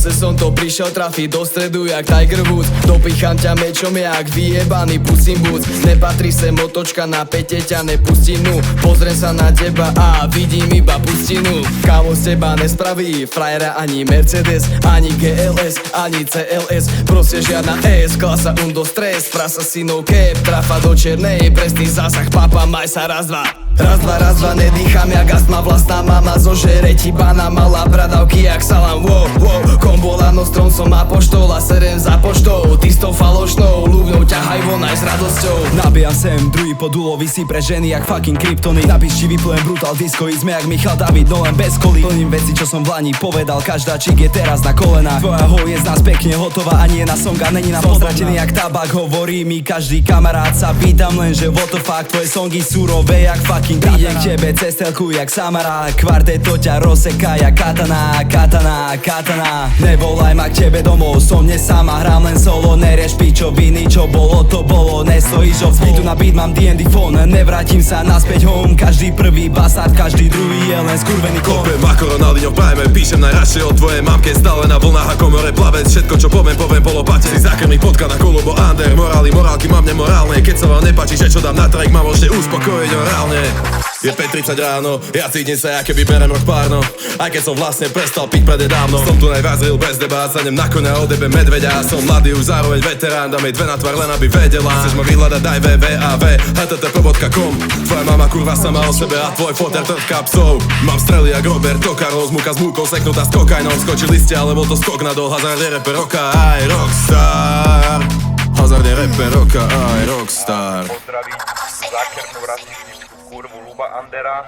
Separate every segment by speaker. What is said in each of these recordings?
Speaker 1: Zase som to prišiel trafiť do stredu jak Tiger Woods. Dopicham ťa mečom jak vyjebaný Puss in Boots. Nepatrí sem otočka, na pete ťa nepustím nu. Pozriem sa na teba a vidím iba pustinu. Kámo z teba nespraví frajera ani Mercedes, ani GLS, ani CLS. Proste žiadna S, klasa undo stres. Prasa synov cap, trafa do černej. Presný zásah, papa, maj sa raz, dva. Raz, dva, nedýcham jak astma. Vlastná mama zožere ti bana. Malá bradavky jak salám, wow, wow. Kombo lano strom som apoštol a serem za poštou. Ty s tou falošnou ľúbnou ťahaj von aj s radosťou.
Speaker 2: Nabijam sem, druhý podulo vysí pre ženy jak fucking kryptony. Na pišti vyplujem brutal disco, sme jak Michal David, no len bez kolí. Plním veci, čo som v lani povedal, každá čik je teraz na kolenách. Tvoja hol je z nás pekne hotová, ani je na song a není na pozratený jak tabak. Hovorí mi každý kamarát, sa pýtam len, že what the fuck. Tvoje songy surové jak fucking prídem k tebe cez telku jak Samara. Kvarteto ťa rozseká jak katana, katana, katana. Nevolaj ma k tebe domov, som dnes sama, hrám len solo. Nerieš pičoviny, čo bolo, to bolo. Nestojíš od zbytu na beat, mám D&D phone. Nevrátim sa naspäť home. Každý prvý basard, každý druhý je len skurvený klon.
Speaker 3: Kopem ako Ronaldinho v prime, píšem najradšej o tvojej mamke. Stále na vlnách ako more plavec, všetko čo poviem polopate. Si zakrmi potka na kolubo under, morálky mám nemorálne. Keď sa vám nepáči, že čo dám na track, ma môžete uspokojiť orálne. Je 5:30 ráno, ja cítim sa, ja keby berem rok párno. Aj keď som vlastne prestal piť prededávno. Som tu najvazril bez debát, sadnem na koňa, odebem medveďa. Som mladý, už zároveň veterán, dám jej dve na tvár, len aby vedela. Chceš ma vyhľadať, daj www.http.com. Tvoja mama kurva sama o sebe a tvoj foter trvká psov. Mám strely jak Roberto Carlos, múka s múkou seknutá s kokainom. Skočili ste, ale bol to skok na dol, Hazard je rapper roka, aj rockstar. Hazard je rapper roka, aj rockstar.
Speaker 4: Pozdraví zákernú rasistickú kurvu Luba Andera.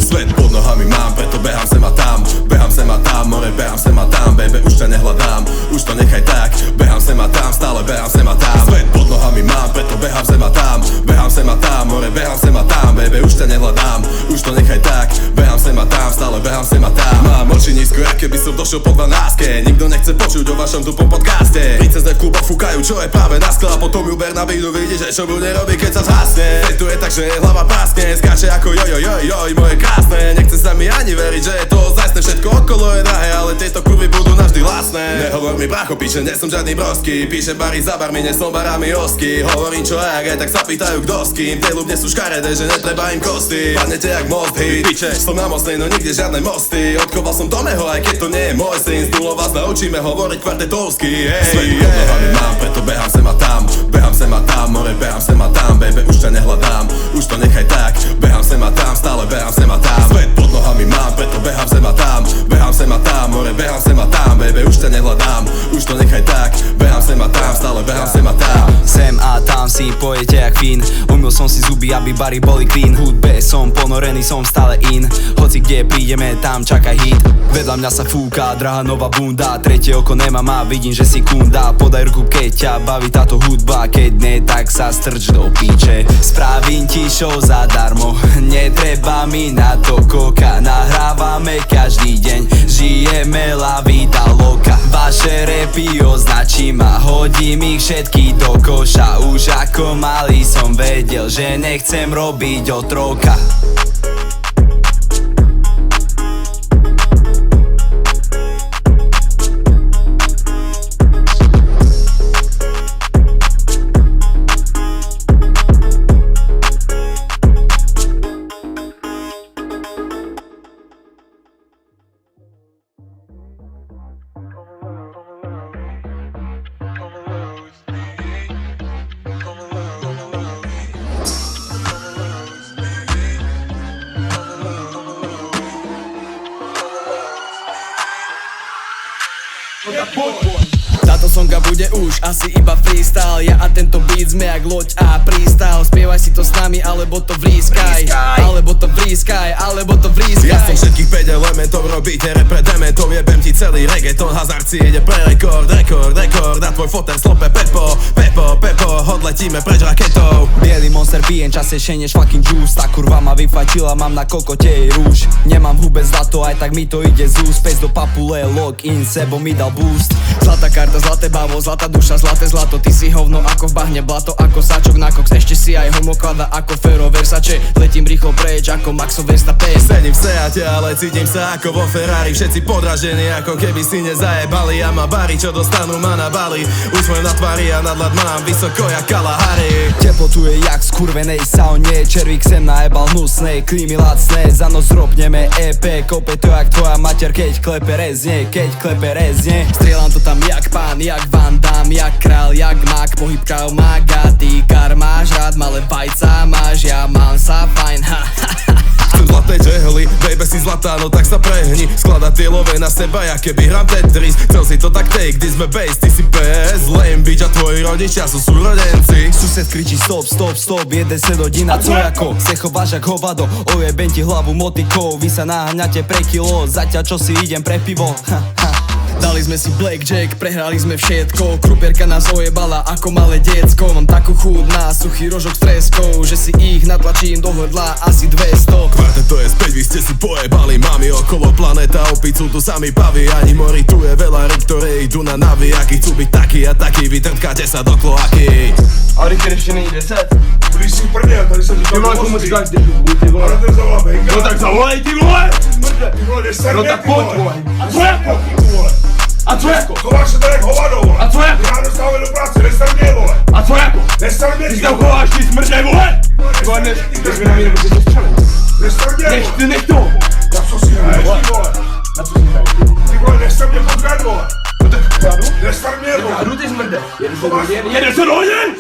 Speaker 3: Svet pod nohami mám, preto behám sem a tam. Behám sem a tam, more, behám sem a tam. Baby, už ťa nehľadám, už to nechaj tak. Behám sem a tam, stále behám sem a tam. Svet pod nohami mám, preto behám sem a tam. Behám sem a tam, more, behám sem a tam. Baby, už ťa nehľadám, už to nechaj tak. Behám sem a tam, stále behám sem a tam. Mám oči nízko, jak keby som došiel po 12. Nikto nechce počuť o vašom tupom podcaste. Princezné kluba fúkajú, čo je práve na skle. A potom Uber na bídu vidí, že čo bude robiť, keď sa zhasne. Fetuje tak, že hlava páskne, skáče ako joj, moje krásne. Nechce sa mi ani veriť, že je to ozajstné. Všetko okolo je drahé, ale tieto kurvy budú navždy lacné. Nehovor mi brácho, píše, nie som žiadny broský. Píše bary za barmi, nie som barami osky. Hovorím čo aj tak sa pýtajú kto s kým. Tej ľubne sú škaredé, že netreba im kosty. Padnete jak most hit, piče, som na mostnej, no nikde žiadne mosty. Odkoval som do meho, aj keď to nie je môj syn. Z nulo vás naučíme hovoriť kvartetovsky. Svet pod nohami mám, preto behám sem a tam. Behám sem a tam, more, behám sem a tam. Baby, už ťa nehľadám, už to nechaj tak. Behám sem a tam, stále behám sem a tam. Svet pod nohami mám, preto behám sem a tam. Behám sem a tam, more, behám sem a tam. Baby, už ťa nehľadám, už to nechaj tak. Behám sem a tam, stále behám sem a tam.
Speaker 2: Sem a tam si pojete jak Finn. Umyl som si zuby, aby bary boli clean. Hudbe som ponorený, som stále in. Hoci kde prídeme, tam čakaj hit. Vedľa mňa sa fúka, drahá nová bunda. Tretie oko nemám a vidím, že si kunda. Podaj ruku, keď ťa baví táto hudba. Keď ne, tak sa strč do píče. Spravím ti show zadarmo, netreba mi na to koka. Nahrávame každý deň, žijeme la vida loka. Vaše repy označím a hodím ich všetky do koša. Už ako malý som vedel, že nechcem robiť otroka.
Speaker 1: Táto songa bude už asi iba freestyle. Ja a tento beat sme jak loď a prístav. Spievaj si to s nami, alebo to vrískaj. Alebo to vrískaj, alebo to vrískaj.
Speaker 3: Ja som všetkých 5 elementov, robíte repre dementov. Jebem ti celý reggaeton, Hazard si ide pre rekord. A tvoj foter slope Pepo. odletíme preč raketou.
Speaker 2: Bielý monster pijem častejšie než fucking juice. Tá kurva ma vyfatila, mám na kokote jej rúž. Nemám v hube zlato, aj tak mi to ide z úst. Pes do papule, lock in, sebou mi dal boost.
Speaker 1: Zlatá karta, zlaté bávo, zlatá duša, zlaté zlato. Ty si hovno ako v bahne, blato ako sáčok na koks. Ešte si aj homoklada ako Fero Versace. Letím rýchlo preč ako Maxo Verstappen.
Speaker 3: Sedím v Seate, ale cítim sa ako vo Ferrari. Všetci podražení, ako keby si nezajebali. A ma bari, čo dostanú ma na Bali. Úsmev na tvári a nadhľad mám vysoko jak Kalahari.
Speaker 2: Teplotu je jak skurvenej saune. Červík sem najebal hnusnej, klímy lacné. Za noc robneme EP, kope to jak tvoja mater, keď klepe rezne, keď klepe rezne.
Speaker 1: Strieľam to tam jak pán, jak Van Damme, jak král, jak mak. Pohyb čau maga, ty kar máš rád, malé vajca máš, ja mám sa fajn, ha ha ha.
Speaker 3: Chcem zlaté tehly, baby si zlatá, no tak sa prehni. Skladať tie love na seba, ja keby hram Tetris. Chcel si to tak take, ty sme base, ty si PS. Lame bitch a tvoji rodičia sú súrodenci.
Speaker 2: Sused kričí stop, stop, stop, jede se do dina, co jako? Se chováš jak hovado, ojebem ti hlavu motikou. Vy sa naháňate pre kilo, zatiaľ čo si idem pre pivo, ha ha.
Speaker 1: Dali sme si blackjack, prehrali sme všetko. Krupierka nás ojebala ako malé decko. Mám takú chuť na suchý rožok s treskou, že si ich natlačím do hrdla asi 200.
Speaker 3: Kvartet to je späť, vy ste si pojebali. Mami okolo planeta, opicu tu sami paví. Ani mori, tu je veľa ryb, ktoré idú na navijaky. Chcú byť taký a taký, vy trtkáte sa do kloaky.
Speaker 5: A Ricky ještě není 10.
Speaker 6: Když si prdel, tady jsem říkal
Speaker 5: Ty máš komu říkáš ty bubu, ty vole.
Speaker 6: Ale ten zavolá venga.
Speaker 5: No tak zavolej ty vole!
Speaker 6: Ty vole, neser
Speaker 5: No
Speaker 6: mě,
Speaker 5: tak
Speaker 6: ty
Speaker 5: pojď vole. A co jako?
Speaker 6: Ty vole.
Speaker 5: A co jako?
Speaker 6: Chováš se tady jak hovado, vole.
Speaker 5: A co jako?
Speaker 6: Já dostávám do práce, neser mě, vole.
Speaker 5: A co jako?
Speaker 6: Neser mě,
Speaker 5: Ty
Speaker 6: ty
Speaker 5: se tam
Speaker 6: vole.
Speaker 5: chováš, ty smrdej vole! Ty vole, než mi na mě nebo tě střelím.
Speaker 6: Neser mě,
Speaker 5: Nech
Speaker 6: vole.
Speaker 5: ty, nech to!
Speaker 6: Na co si hraješ, ty vole.
Speaker 5: Na co si hraješ?
Speaker 6: Ty vole, neser mě podved, vole.
Speaker 5: No tak kradu?
Speaker 6: Neser mě, vole.
Speaker 5: Kradu ty smrde! Jede se do hodin!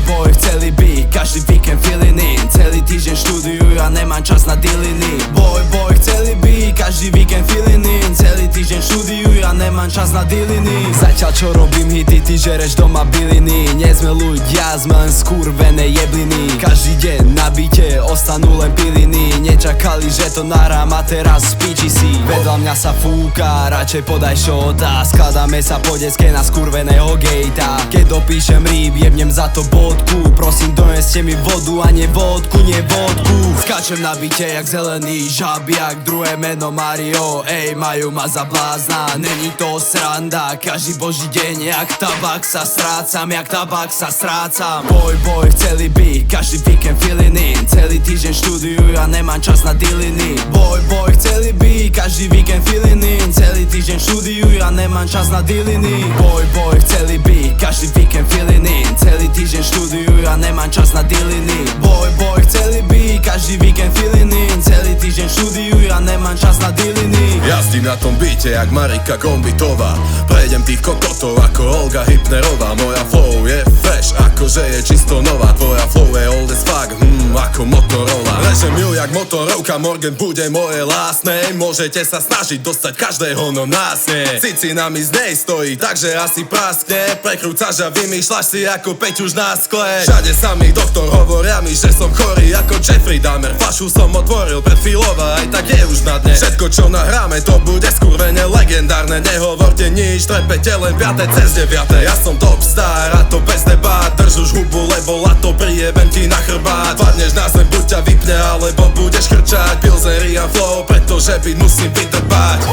Speaker 2: Boj, chceli by, každý víkend feeling in. Celý týždeň študujú, ja nemám čas na diliny. Boj, chceli by, každý víkend feeling in. Celý týždeň študujú, ja nemám čas na diliny. Zatiaľ čo robím hity, ty žereš doma byliny. Nie sme ľudia, sme len skurvené jebliny. Každý deň na byte ostanú len piliny. Nečakali, že to nahrám a teraz spíči si. Vedľa mňa sa fúka, radšej podaj šota. Skladáme sa po detskej na skurveného gejta. Keď dopíšem rýb, jebnem za to bodku. Prosím, doneste mi vodu a nie vodku, nie vodku. Skáčem na byte jak zelený žabiak, druhé meno Mario. Ej, majú ma za blázna, není to sranda. Každý boží deň jak tabak sa strácam, jak tabak sa strácam. Boj, chceli by, každý víkend feeling in. Celý týždeň študujú, ja nemám čas na diliny. Boj, chceli by, každý víkend feeling in. Celý týždeň študujú, ja nemám čas na diliny. Boj, chceli by, každý víkend feeling in. Celý týždeň študujú, ja nemám čas na diliny. Boj, chceli by, každý víkend feeling in. Celý týždeň študujú, ja nemám čas na diliny.
Speaker 3: Jazdím na tom byte jak Marika Gombitová. Prejdem tých kokotov ako Olga Hypnerová. Moja flow je fresh, akože je čisto nová. Tvoja flow je old as fuck, ako Motorola. Režem ju jak motorovka, Morgan bude moje lásne. Môžete sa snažiť dostať každého, no nás nie. Cicina mi z nej stojí, takže asi praskne. Prekrúcaš a vymýšľaš si ako Peť už na skle. Všade sa mi doktor hovoria mi, že som chorý ako Jeffrey Dahmer. Fľašu som otvoril pred chvíľou a aj tak je už na dne. Všetko čo nahráme to bude skurvene legendárne. Nehovorte nič, trepete len 5. cez 9. Ja som top star a to bez debát. Drž už hubu, lebo lato prijebem ti na chrbát. Padneš na zem, buď ťa vypne, alebo budeš chrčať. Pilzery a flow, pretože byt musím vydrbať.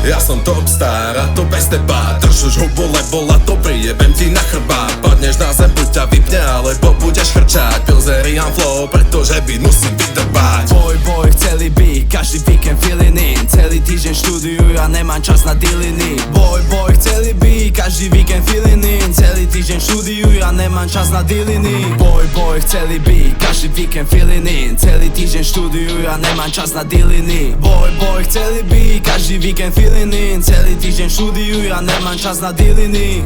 Speaker 3: Ja som top star a to bez teba. Drž už hubu, lebo lato prijebem ti na chrbát. Padneš na zem, buď ťa vypne, alebo budeš chrčať. Pilzery a flow, pretože byt musím vydrbať.
Speaker 2: Boj, chceli by, každý víkend feeling in. Celý týždeň študujú, ja nemám čas na diliny. Boj, chceli by, každý víkend feeling in. Celý týždeň študujú, ja nemám čas na diliny. Boj, chceli by, každý víkend feeling in. Celý týždeň študujú, ja nemám čas na diliny. Boj, chceli by, každý víkend feeling in. Celý týždeň študujú, ja nemám čas na diliny.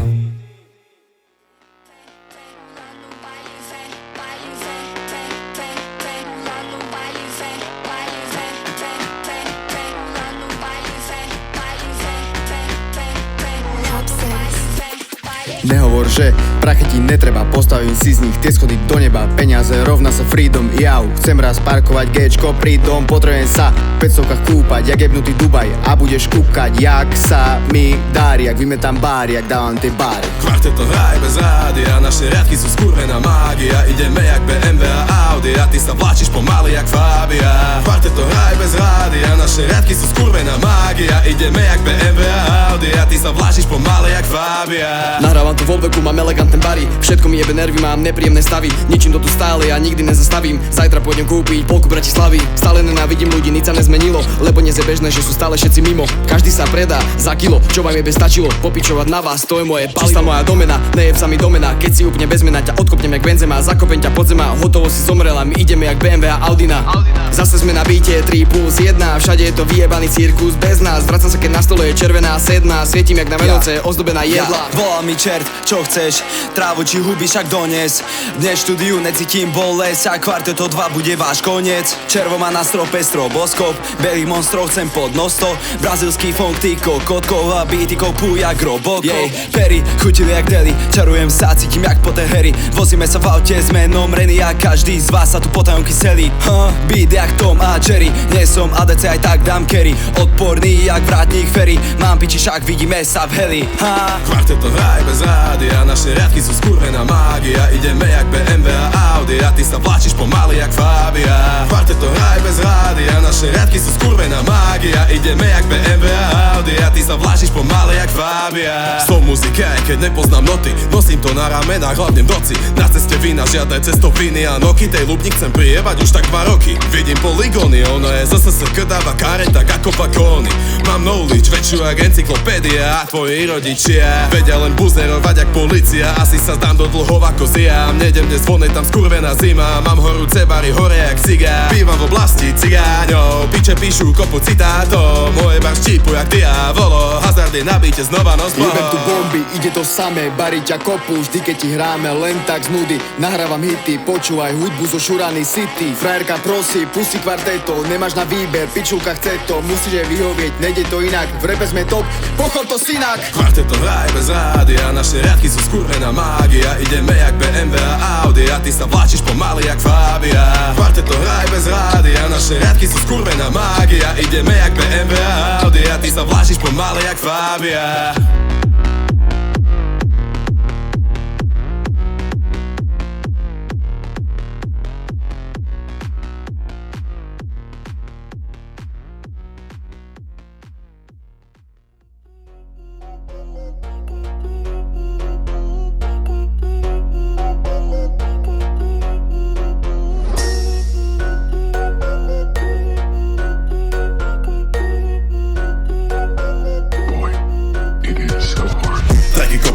Speaker 1: nehovor, že prachy ti netreba, postavím si z nich tie schody do neba. Peniaze rovná sa freedom, jau. Chcem raz parkovať Gčko pri dom, potrebujem sa v 500kách kúpať, jak jebnutý Dubaj. A budeš kúkať, jak sa mi dári, jak vymetám bári, jak dávam tie báry.
Speaker 3: Kvarteto hraj bez rádia, naše riadky sú skurvená mágia. Ideme jak BMW a Audi a ty sa vláčiš pomaly jak Fabia. Kvarteto hraj bez rádia, naše riadky sú skurvená mágia. Ideme jak BMW a Audi a ty sa vláčiš pomaly jak Fabia.
Speaker 1: Nahrávam tu vo veku, mám elegantné bary, všetko mi jebe nervy, mám nepríjemné stavy. Ničím to tu stále, ja nikdy nezastavím. Zajtra pôjdem kúpiť polku Bratislavy. Stále nenávidím ľudí, nič sa nezmenilo, lebo dnes je bežné, že sú stále všetci mimo. Každý sa predá za kilo, čo vám jebe stačilo. Popičovať na vás, to je moje palivo. Čistá moja domena, nejeb sa mi domena. Keď si úplne bez mena, ťa odkopnem jak Benzema. Zakopem ťa pod zema, hotovo si zomrela. My ideme jak BMW a Audina. Zase sme na bíte 3+1, všade je to vyjebaný cirkus bez nás. Vracam sa keď na stole je červená sedna, svietim jak na Vianoce, ozdobená jedla.
Speaker 2: Volá mi čert, čo chceš, trávu či huby však dones. Dnes štúdiu necítim bolesť a Kvarteto 2 bude váš koniec. Červo má na strope stroboskop, belých monstrov chcem pod nosto. Brazilský funk, ty kokotkov a beaty kopuj jak Robocop. Perry, chutili jak deli, čarujem sa, cítim jak po tej hery. Vozíme sa v aute s menom Renny a každý z vás sa tu potajom kyselí. Beat jak Tom a Jerry, nie som ADC, aj tak dám carry. Odporný jak vrátnik Ferry, mám piči, však vidíme sa v heli.
Speaker 3: Kvarteto hraj bez rádia, naše riadky sú skurvená mágia. Ideme jak BMW a Audi a ty sa vláčiš pomaly jak Fabia. Kvarteto hraj bez rádia, naše riadky sú skurvená mágia. Ideme jak BMW a Audi a ty sa vláčiš pomaly jak Fabia. Som muzika, aj keď nepoznám noty, nosím to na ramenách, hlavne v noci. Na ceste vína, žiadne cestoviny a noky, tej ľubník chcem prijebať už tak 2 roky. Vidím polygóny, ono je ZSSK dáva kare tak ako pakóny. Mám knowledge, väčšiu jak encyklopédia a tvoji rodičia vedia len buzerovať jak policia. Asi sa zdám do dlhov ako Ziam, nejdem dnes von, tam skurvená zima. Mám horúce bary, hore jak cigár. Bývam v oblasti cigáňov, piče píšu kopu citátov. Moje bar štípu jak diavolo, hazard je nabíte znova noc boho.
Speaker 1: Jebem tu bomby, ide to samé, bari ťa kopu, vždy keď ti hráme len tak z nudy. Nahrávam hity, počúvaj hudbu zo Šurany City. Frajerka prosí, pusti Kvarteto, nemáš na výber, pičulka chce to, musíš jej vyhovieť, nejde to inak. V rape sme top, pochod to synak.
Speaker 3: Kvarteto hraj bez rádia, naše riadky sú skurvená mágia. Ideme jak BMW a Audi a ty sa vláčiš pomaly jak Fabia. Kvarteto hraj bez rádia, naše riadky sú skurvená mágia. Ideme jak BMW a Audi a ty sa vláčiš pomaly jak Fabia.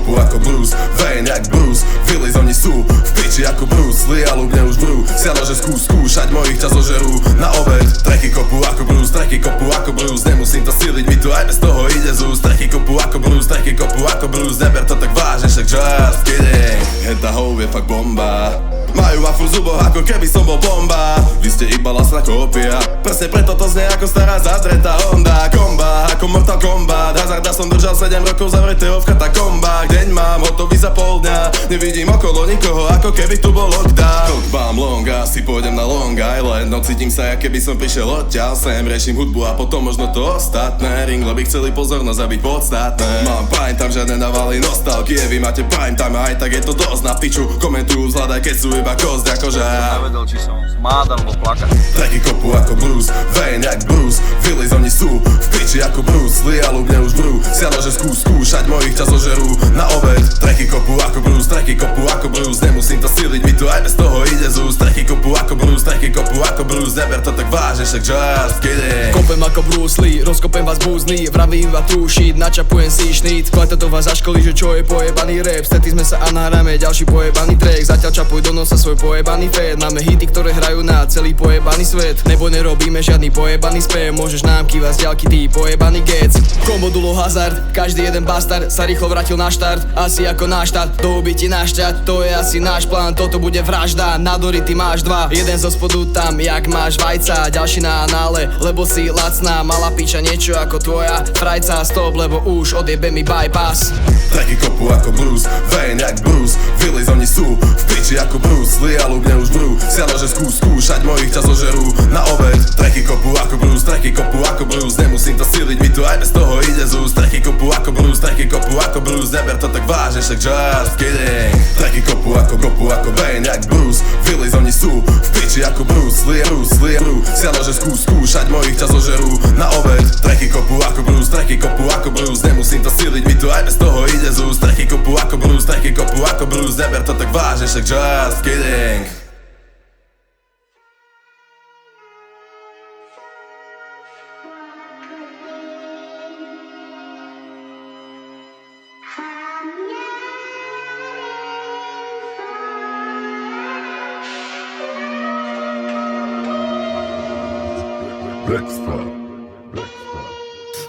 Speaker 3: Ako Bruce, Wayne jak Bruce, Willis oni sú v piči ako Bruce Lee a ľubne už brú, sialo že skúšať mojich ťa zožerú na obed. Treky kopu ako Bruce, treky kopu ako Bruce, nemusím to siliť, mi tu aj bez toho ide zúst. Treky kopu ako Bruce, treky kopu ako Bruce, neber to tak vážne, však just kidding. Henta hov je fakt bomba, majú wafru v zuboch ako keby som bol bomba. Vy ste iba lasná kópia, presne preto to znie ako stará zadretá Honda. Komba ako Mortal Kombat, hazarda som držal 7 rokov zavretého v katakombách. Deň mám hotový za pol dňa, nevidím okolo nikoho ako keby tu bol lockdown. Mám long, asi pôjdem na Long Island, no cítim sa jak keby som prišiel odtiaľ sem. Riešim hudbu a potom možno to ostatné, ringle by chceli pozornosť a byť podstatné. Mám prime tam žiadne navaly nostalgie, vy máte prime time a aj tak je to dosť na piču. Komentujú vzhľadaj keď sú iba kosť akože.
Speaker 4: Nevedel, či som smáť alebo plakať.
Speaker 3: Treky kopu ako Bruce, Wayne jak Bruce, Willis oni sú v piči ako Bruce Lee a ľubne už brú, sialo že skúšať mojich ťa zožerú na obed. Treky kopu ako Bruce, treky kopu ako Bruce, nemusím to siliť, mi tu aj bez toho ide zúst. Treky kopu ako Bruce, treky kopu ako Bruce, neber to tak vážne, však just kidding.
Speaker 1: Kopem ako Bruce Lee, rozkopem vás búzli, vravím iba true shit, načapujem si šnít. Kvarteto vás zaškolí, že čo je pojebaný rap, stretli sme sa a nahráme ďalší pojebaný track. Zatiaľ čapuj do nosa svoj pojebaný fed, máme hity, ktoré hrajú na celý pojebaný svet. Nebo nerobíme žiadny pojebaný spev, môžeš nám kývať z ďalky, ty pojebaný gec. Kombodulo hazard, každý jeden bastard sa rýchlo vrátil na štart, asi ako náš štát, do ubytí náš ťať, to je asi náš plán, toto bude vražda. Na Dory ty máš 2 mŕtva. Jeden zo spodu tam, jak máš vajca, ďalší na anále, lebo si lacná. Mala piča niečo ako tvoja frajca. Stop, lebo už odjebe mi bypass.
Speaker 3: Tracky kopu ako Bruce, Wayne jak Bruce, Willis oni sú v piči ako Bruce Lee a ľubne už brú, sialo že skúšať mojich ťa zožerú na obed. Tracky kopu ako Bruce, tracky kopu ako Bruce, nemusím to siliť, mi tu aj bez toho ide z úst. Tracky kopu ako Bruce, tracky kopu ako Bruce, neber to tak vážne, však just kidding. Tracky kopu ako Wayne jak Bruce, Willis oni sú v piči ako Bruce Lee brú, sialo že skúšať mojich ťa zožerú na obed. Tracky kopu ako Bruce, tracky kopu ako Bruce, nemusím to siliť, mi tu aj bez toho ide z úst. Tracky kopu ako Bruce, tracky kopu ako Bruce, neber to tak vážne, však just kidding.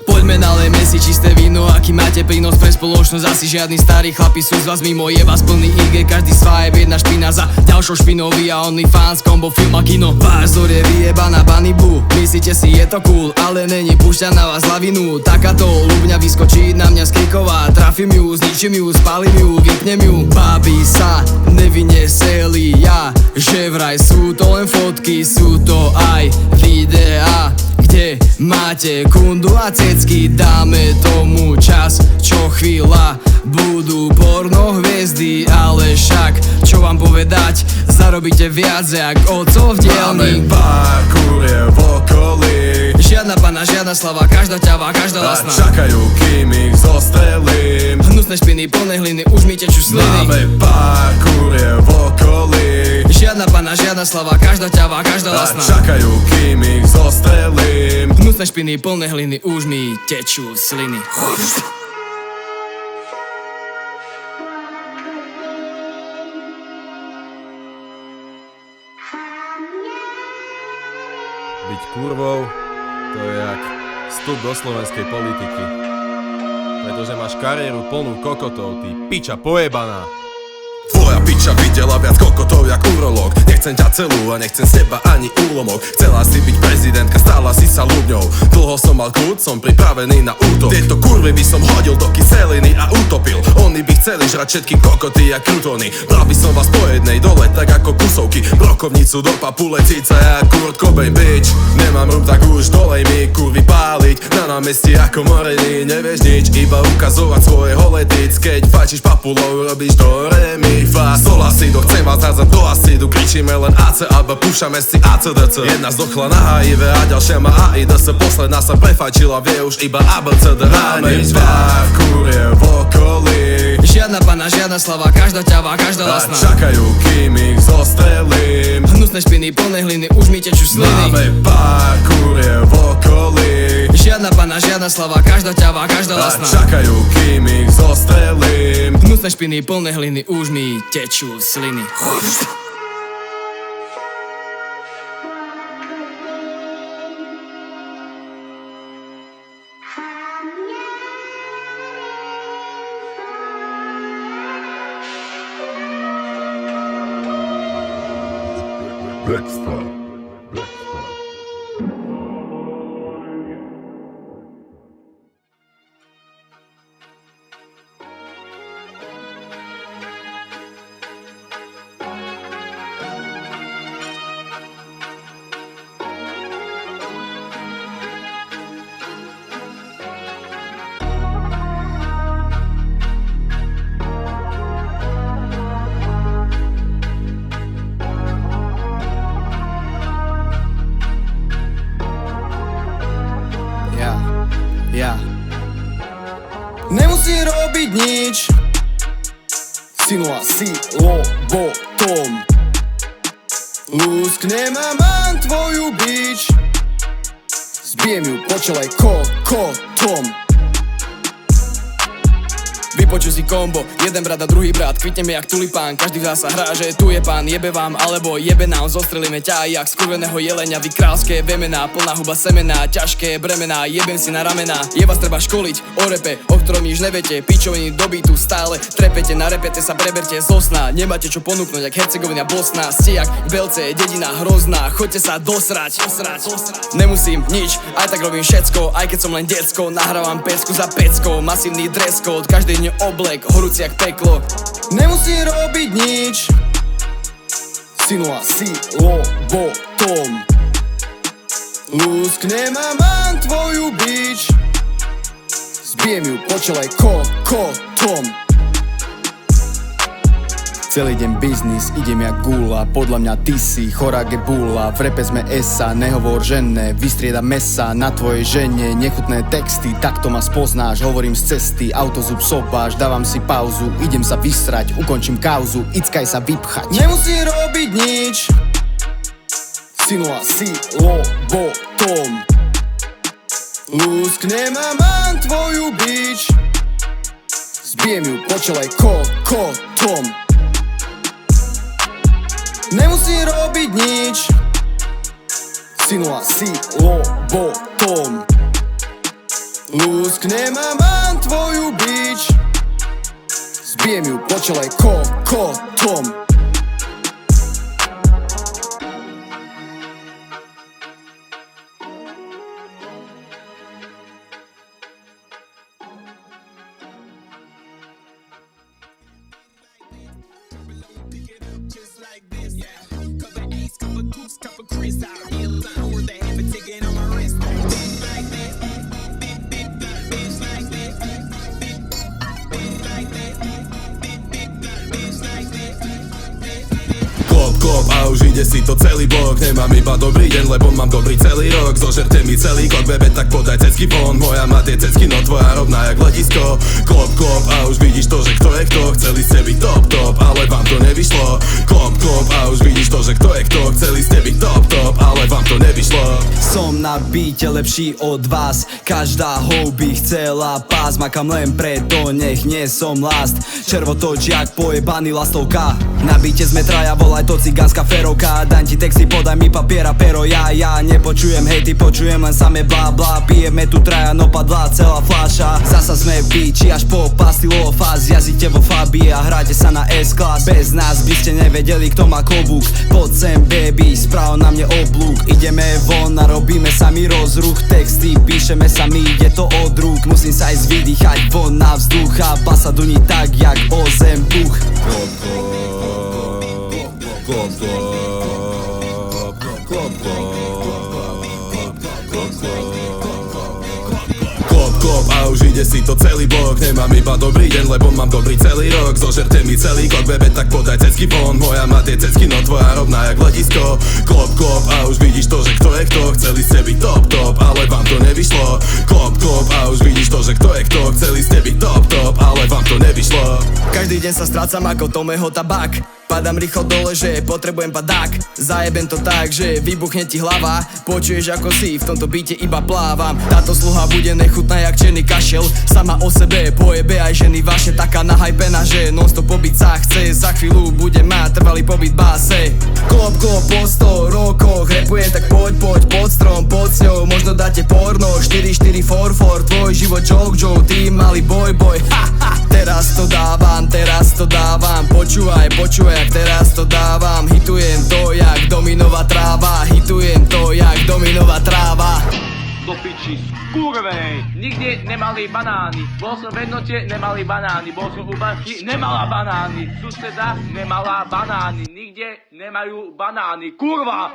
Speaker 1: Poďme nalejme si čisté víno, aký máte prínos pre spoločnosť. Asi žiadny starý chlapi sú z vás mimo, je vás plný IG, každý svipe, jedna špina za ďalšou špinový a OnlyFans, kombo, film a kino. Váš vzor je vyjebaná Bunny Boo, myslíte si je to cool, ale není, púšťa na vás lavinu. Takáto ľubňa vyskočí na mňa z kriková, trafím ju, zničím ju, spálim ju, vypnem ju. Babi sa nevinne selia, že vraj sú to len fotky, sú to aj videá, kde máte kundu a cecky. Dáme tomu čas, čo chvíľa budú porno hviezdy. Ale však, čo vám povedať, zarobíte viac jak otcov v dielni.
Speaker 3: Máme pár kurie v okolí,
Speaker 1: Žiadna pana, žiadna slava, každá ťava, každá
Speaker 3: a
Speaker 1: lasná.
Speaker 3: čakajú, kým ich zostrelím.
Speaker 1: Hnusné špiny, plné hliny, už mi tečú sliny.
Speaker 3: Máme pár kurie v okolí,
Speaker 1: Žiadna pana, žiadna slava, každá ťava, každá
Speaker 3: a
Speaker 1: lasná.
Speaker 3: čakajú, kým ich zostrelím.
Speaker 1: Hnusné špiny, plné hliny, už mi tečú sliny.
Speaker 7: Byť kurvou, to je jak vstup do slovenskej politiky. Pretože máš kariéru plnú kokotov, ty piča pojebaná.
Speaker 3: Tvoja piča videla viac kokotov jak urológ. Nechcem ťa celú a nechcem z teba ani úlomok. Chcela si byť prezidentka, stala si sa ľudňou. Dlho som mal kľud, som pripravený na útok. Tieto kurvy by som hodil do kyseliny a utopil. Oni by chceli žrať všetky kokoty a krutony. Dal by som vás po jednej dole, tak ako kusovky. Brokovnicu do papule, cica jak Kurt Cobain, bitch. Nemám rum, tak už dolej mi kurvy páliť. Na námestí ako morený, nevieš nič, iba ukazovať svoje holetic. Keď fajčíš papulou, robíš do remi fa. Sol acidu, chcem vás hádzať do acidu. Kričíme len AC, alebo púšame si ACDC. Jedna zdochla na HIV a ďalšia má AIDS. Posledná sa prefajčila, vie už iba ABCD. Máme pár kurie v okolí,
Speaker 1: Žiadna pana, žiadna slava, každá ťava, každá
Speaker 3: a
Speaker 1: lasná.
Speaker 3: čakajú, kým ich zostrelím.
Speaker 1: Hnusné špiny, plné hliny, už mi tečú sliny.
Speaker 3: Máme pár kurie v okolí,
Speaker 1: Žiadna pana, žiadna slava, každá ťava, každá
Speaker 3: a
Speaker 1: lasná.
Speaker 3: čakajú, kým ich zostrelím.
Speaker 1: Hnusné špiny, plné hliny, už mi tečú sliny.
Speaker 2: Nemusí robiť nič, synu a silobotom. Lúsknem a mám tvoju bič, zbijem ju po čele kokotom.
Speaker 1: Vypočuj si kombo, jeden brat a druhý brat, kvitneme jak tulipán. Každý z vás sa hrá, že tu je pán, jebe vám alebo jebe nám. Zostrelíme ťa jak skurveného jelenia. Vy kráľské vemená, plná huba semená, ťažké bremená, jebem si na ramená. Je vás treba školiť o repe, o ktorom nič neviete. Pičoviny do beatu stále trepete, na repete sa preberte zo sna. Nemáte čo ponúknuť jak Hercegovina, Bosna. Ste jak Belce, dedina hrozná, choďte sa dosrať. Nemusím nič, aj tak robím všetko, aj keď som len decko. Nahrávam pecku za peckou, masívny dress code, každý deň oblek, horúci jak peklo. Nemusím robiť nič, synu a silobotom. Lúsknem a mám tvoju bič, zbijem ju po čele kokotom. Celý deň biznis, idem jak gula, podľa mňa ty si chorák je bula. V repe sme esa, nehovor ženne, vystrieda mesa na tvojej žene. Nechutné texty, takto ma spoznáš, hovorím z cesty, autozub sobáš, dávam si pauzu, idem sa vysrať, ukončím kauzu, ickaj sa vypchať. Nemusím robiť nič, synu a silobotom. Lúsknem a mám tvoju bič, zbijem ju po čele kokotom. Nemusím robiť nič, synu a silobotom. Lúsknem a mám tvoju bič, zbijem ju po čele kokotom.
Speaker 3: Klop a už ide si to celý blok. Nemám iba dobrý deň, lebo mám dobrý celý rok. Zožerte mi celý klok, bebe, tak podaj cecky von. Moja má tie cecky, no tvoja rovná jak letisko. Klop a už vidíš to, že kto je kto. Chceli ste byť top, ale vám to nevyšlo. Klop a už vidíš to, že kto je kto. Chceli ste byť top, ale vám to nevyšlo.
Speaker 2: Som na beate lepší od vás, každá hou by chcela pás. Makam len preto, nech nie som last. Červotoč jak pojebaný lastovka. Na beate sme traja, volaj to cigánska ferovka. Daň ti texty, podaj mi papier a pero. Ja nepočujem hejty, počujem len samé bla bla. Pijeme tu traja, no padla celá fľaša. Zasa sme biči až po pastilo fáz. Jazdíte vo Fabii a hráte sa na S-Class. Bez nás by ste nevedeli, kto má klobúk. Poď sem baby, správ na mne oblúk. Ideme von a robíme sami rozruch. Texty píšeme sami, ide to od rúk. Musím sa ísť vydýchať von na vzduch. A basa duní tak, jak o zem puch.
Speaker 3: Klop a už ide si to celý blok. Nemám iba dobrý deň, lebo mám dobrý celý rok. Zožerte mi celý klok, bebe, tak podaj cecky von. Moja má tie cecky, no tvoja rovná jak letisko. Klop a už vidíš to, že kto je kto. Chceli ste byť top, ale vám to nevyšlo. Klop a už vidíš to, že kto je kto. Chceli ste byť top, ale vám to nevyšlo.
Speaker 1: Každý deň sa strácam ako Tomeho tabak. Padám rýchlo dole, že potrebujem padák. Zajebem to tak, že vybuchne ti hlava. Počuješ ako si, v tomto byte iba plávam. Táto sluha bude nechutná jak černý kašel. Sama o sebe pojebe aj ženy vaše. Taká nahajpená, že non-stop pobyt sa chce. Za chvíľu bude mať trvalý pobyt báse. Klop po 100 rokoch repujem, tak poď pod strom, pod sňou. Možno dáte porno, 4-4-4-4. Tvoj život joke, ty malý boy. Teraz to dávam, počúvaj, jak teraz to dávam. Hitujem to jak dominová tráva.
Speaker 8: Do piči, skurvej! Nikde nemali banány. Bol som v jednote, nemali banány. Bol som u banky, nemala banány. Suseda nemala banány. Nikde nemajú banány. Kurva!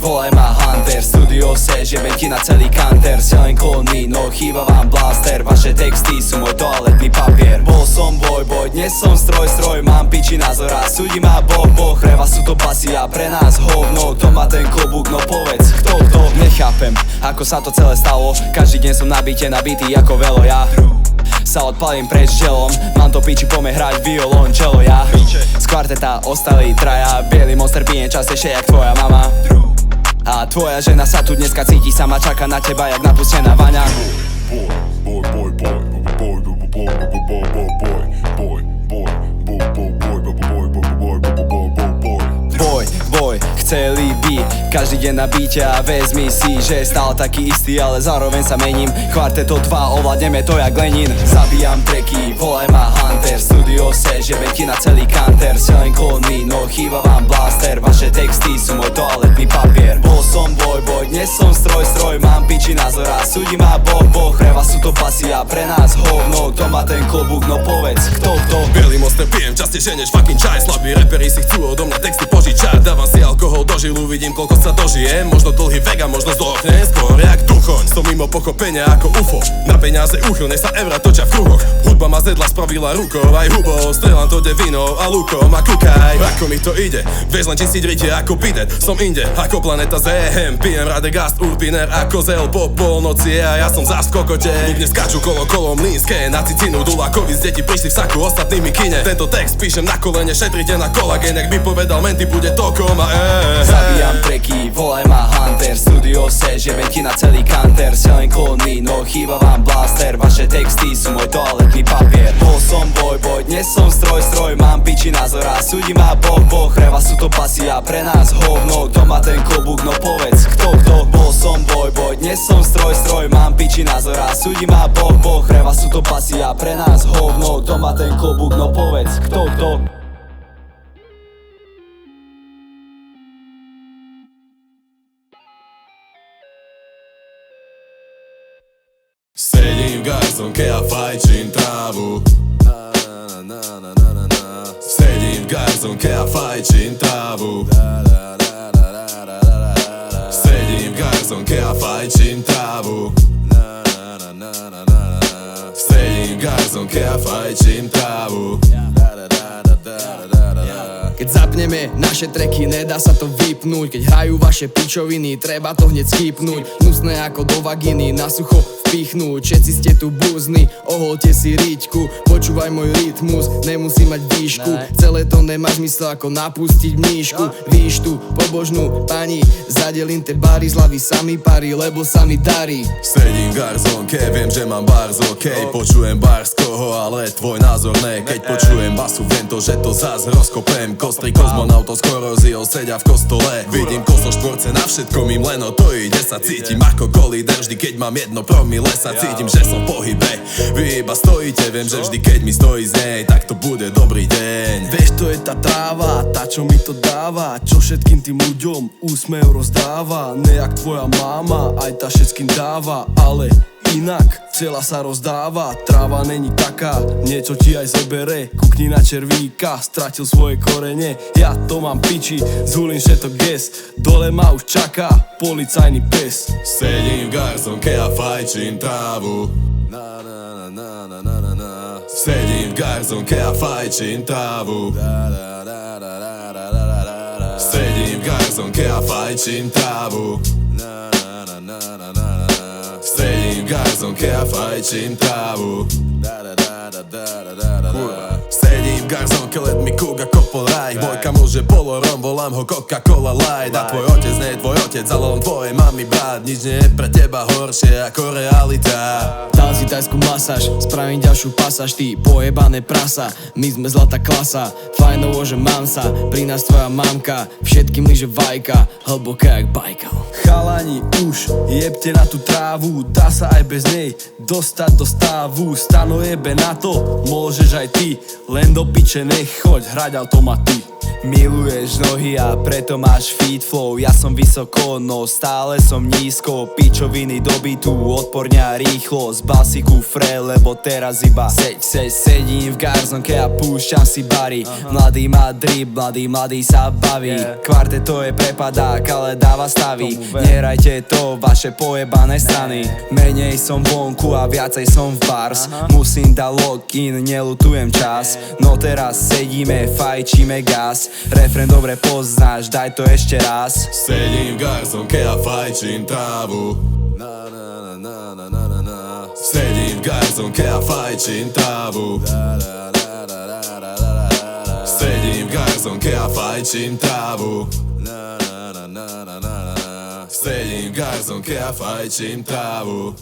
Speaker 2: Volaj ma Hunter, studio seš, jebem ti na celý kanter. Selem klony, no chýba vám blaster. Vaše texty sú môj toaletný papier. Bol som boy, dnes som stroj, mám piči názor a súdi ma Boh, reva sú to basy a pre nás hovno. Kto má ten klobúk, no povedz, kto? Nechápem, ako sa to celé stalo, každý deň som nabitý ako velo. Ja sa odpalím pred želom, mám to piči, poďme hrať violončelo. Ja z kvarteta ostali traja, bielý monster pije častejšie jak tvoja mama. A tvoja žena sa tu dneska cíti sama, čaká na teba jak napustená vaňa. Boj, chceli by každý deň na bíte a vezmi si, že je stále taký istý, ale zároveň sa mením. Kvarteto 2, ovládneme to jak Lenin. Zabíjam tracky, volaj ma Hunter, studio seže, veď na celý kanter. Selling klony, no chýba vám blaster, vaše texty sú môj toaletný papier. Bol som boj, dnes som stroj, mám piči názor a súdi ma Boh, reva sú to basy a pre nás hovno. Kto má ten klobúk, no povedz, kto?
Speaker 3: Bielý monster pijem častejšie než fucking čaj. Slabí reperi si chcú odo mňa texty požičať. Dávam si alkohol do žilu, vidím koľko sa dožijem. Možno dlhý vek a možno zdochnem skôr jak duchoň. Som mimo pochopenia ako UFO, na peniaze uchyl, nech sa evra točia v kruhoch. Hudba ma zedla spravila rukou aj hubou, strieľam to devinou a lukom a kúkaj, ako mi to ide. Vieš len čistiť rytie ako bidet, som inde ako planeta Zem. Pijem Radegast, Urpiner ako zel po polnoci a ja som zás v kokote. Ľudne skáču kolo mlínske, na cicinu Dulakovi z deti prišli v saku, ostatnými kine. Tento text píšem na kolene, šetrite na kolagén, jak by povedal menty, bude tokom a
Speaker 2: Zabíjam tracky, volaj ma Hunter, studio seže, veď na celý kanter. Selling klony, no chýba vám blaster, vaše texty sú môj toaletný papier. Bol som boj, dnes som stroj, mám piči názor a súdi ma Boh, reva sú to basy a pre nás hovno. Kto má ten klobúk, no povedz, kto? Bol som boj, dnes som stroj, mám piči názor a súdi ma Boh, reva sú to basy a pre nás hovno. Kto má ten klobúk, no povedz, kto?
Speaker 3: Sedím v garzonke a fajčím trávu. Sedím v garzonke a fajčím trávu. Sedím v garzonke a fajčím trávu. Sedím v garzonke a fajčím trávu.
Speaker 1: Keď zapneme naše tracky, nedá sa to vypnúť. Keď hrajú vaše pičoviny, treba to hneď skipnúť. Hnusné ako do vaginy, na sucho vpichnúť. Všetci ste tu búzni, oholte si riťku. Počúvaj môj rytmus, nemusí mať výšku. Celé to nemá zmysel ako napustiť mníšku. Víš tu pobožnú pani, zadelím te bary, zľavy sami pari, lebo sa mi darí.
Speaker 3: Sedím v garzonke, viem, že mám bars okej. Počujem bars koho, ale tvoj názor ne. Keď počujem basu, viem to, že to zás rozkopem. Kostri kozmonautov s koróziou sedia v kostole. Vidím kosoštvorce, na všetkom im len o to ide. Sa cítim ako kolíder, vždy keď mám 1 promile sa cítim, že som v pohybe. Vy iba stojíte, viem, že vždy keď mi stojí z nej, tak to bude dobrý deň.
Speaker 2: Vieš, to je tá tráva, tá čo mi to dáva, čo všetkým tým ľuďom úsmev rozdáva. Nejak tvoja máma, aj tá všetkým dáva, ale inak celá sa rozdáva. Tráva není taká, niečo ti aj zobere. Kukni na červíka, stratil svoje korene. Ja to mám piči, zhulím všetok ges. Dole ma už čaká policajný pes.
Speaker 3: Sedím v garzonke a fajčím trávu. Sedím v garzonke a fajčím trávu. Sedím v garzonke a fajčím trávu. Sedím v garzonke a fajčím trávu. Sedím v garzonke, let mi cook a couple raj. Môj kamoš je polorom, volám ho Coca-Cola Light. A tvoj otec nie je tvoj otec, ale on tvojej mami brat. Nič nie je pre teba horšie ako realita.
Speaker 1: Dal si tajskú masáž, spravím ďalšiu pasáž. Ty pojebané prasa, my sme zlatá klasa. Fajnovo, že mám sa, pri nás tvoja mamka. Všetkým liže vajka, hlboká jak Bajkal.
Speaker 2: Chalani, už jebte na tú trávu, dá sa aj bez nej dostať do stavu. Stano jebe na to, môžeš aj ty, len do piče nechoď hrať automaty. Miluješ nohy a preto máš feed flow. Ja som vysoko, no stále som nízko. Pičoviny do bytu, odporne a rýchlo. Zbal si kufre, lebo teraz iba sedím v garzonke a púšťam si bary. V mladý má drip, mladý sa baví. Kvartet to je prepadák, ale dáva stavy. Nehrajte to, vaše pojebané strany. Menej som vonku a viacej som v bars. Musím dať lock-in, nelutujem čas. No teraz sedíme, fajčíme gas. Refrén dobre poznáš, daj to ešte raz.
Speaker 3: Sedím v garsonke a fajčím trávu. Sedím v garsonke a fajčím trávu. Sedím v garsonke a fajčím trávu. Sedím v garsonke a fajčím trávu.